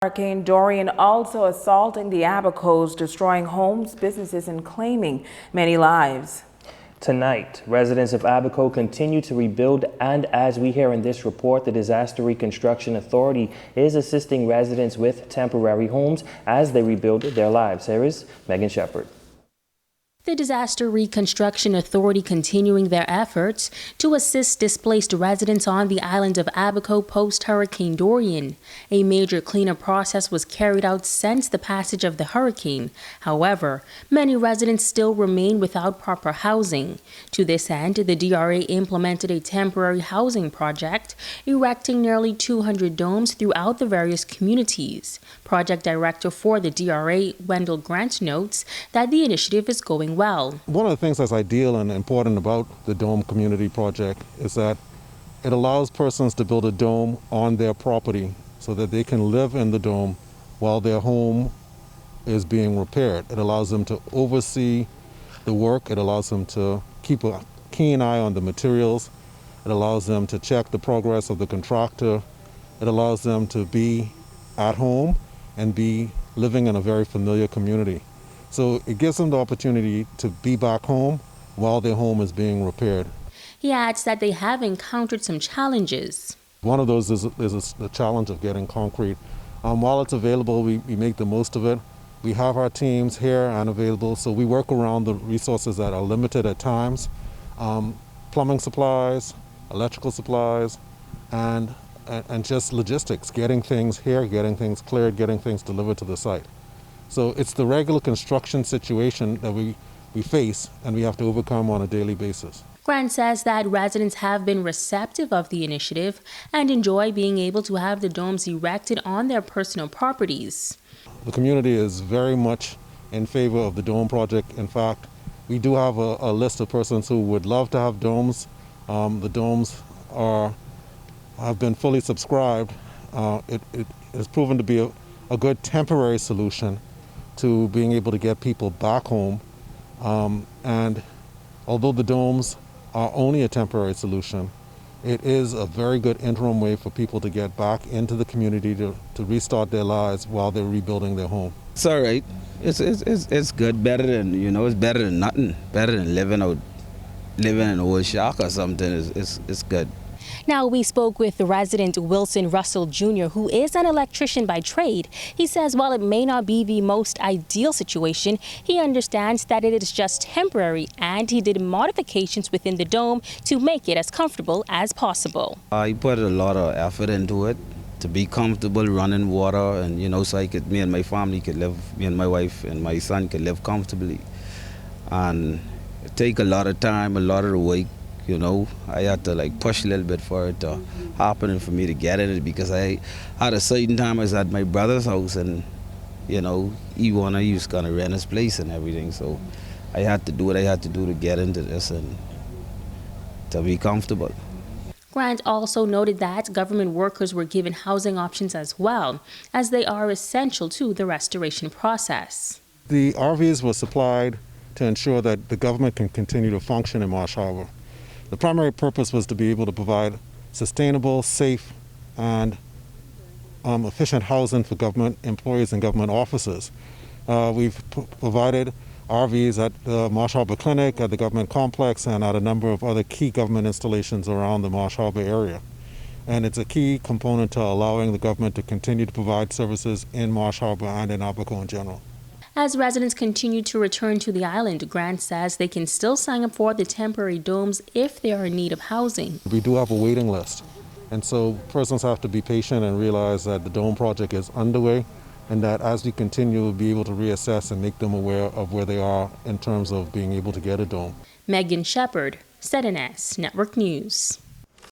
Hurricane Dorian also assaulting the Abacos, destroying homes, businesses, and claiming many lives. Tonight, residents of Abaco continue to rebuild, and as we hear in this report, the Disaster Reconstruction Authority is assisting residents with temporary homes as they rebuild their lives. Here is Megan Shepard. The Disaster Reconstruction Authority continuing their efforts to assist displaced residents on the island of Abaco post-Hurricane Dorian. A major cleanup process was carried out since the passage of the hurricane. However, many residents still remain without proper housing. To this end, the D.R.A implemented a temporary housing project, erecting nearly 200 domes throughout the various communities. Project Director for the D.R.A, Wendell Grant, notes that the initiative is going well. One of the things that's ideal and important about the Dome Community Project is that it allows persons to build a dome on their property so that they can live in the dome while their home is being repaired. It allows them to oversee the work. It allows them to keep a keen eye on the materials. It allows them to check the progress of the contractor. It allows them to be at home and be living in a very familiar community. So it gives them the opportunity to be back home while their home is being repaired. He adds that they have encountered some challenges. One of those is the challenge of getting concrete. While it's available, we make the most of it. We have our teams here and available, so we work around the resources that are limited at times. Plumbing supplies, electrical supplies, and just logistics, getting things here, getting things cleared, getting things delivered to the site. So it's the regular construction situation that we face and we have to overcome on a daily basis. Grant says that residents have been receptive of the initiative and enjoy being able to have the domes erected on their personal properties. The community is very much in favor of the dome project. In fact, we do have a list of persons who would love to have domes. The domes have been fully subscribed. It has proven to be a good temporary solution to being able to get people back home. And although the domes are only a temporary solution, it is a very good interim way for people to get back into the community to restart their lives while they're rebuilding their home. It's all right. It's good, better than, it's better than nothing. Better than living in an old shack or something. It's good. Now, we spoke with the resident Wilson Russell Jr., who is an electrician by trade. He says while it may not be the most ideal situation, he understands that it is just temporary, and he did modifications within the dome to make it as comfortable as possible. I put a lot of effort into it to be comfortable running water, and so me and my family could live, me and my wife and my son could live comfortably. And it take a lot of time, a lot of work. I had to push a little bit for it to happen and for me to get in it, because I at a certain time I was at my brother's house and he was gonna rent his place and everything, so I had to do what I had to do to get into this and to be comfortable. Grant also noted that government workers were given housing options as well, as they are essential to the restoration process. The RVs were supplied to ensure that the government can continue to function in Marsh Harbor. The primary purpose was to be able to provide sustainable, safe, and efficient housing for government employees and government officers. We've provided RVs at the Marsh Harbor Clinic, at the government complex, and at a number of other key government installations around the Marsh Harbor area. And it's a key component to allowing the government to continue to provide services in Marsh Harbor and in Abaco in general. As residents continue to return to the island, Grant says they can still sign up for the temporary domes if they are in need of housing. We do have a waiting list, and so persons have to be patient and realize that the dome project is underway, and that as we continue, we'll be able to reassess and make them aware of where they are in terms of being able to get a dome. Megan Shepard, ZNS Network News.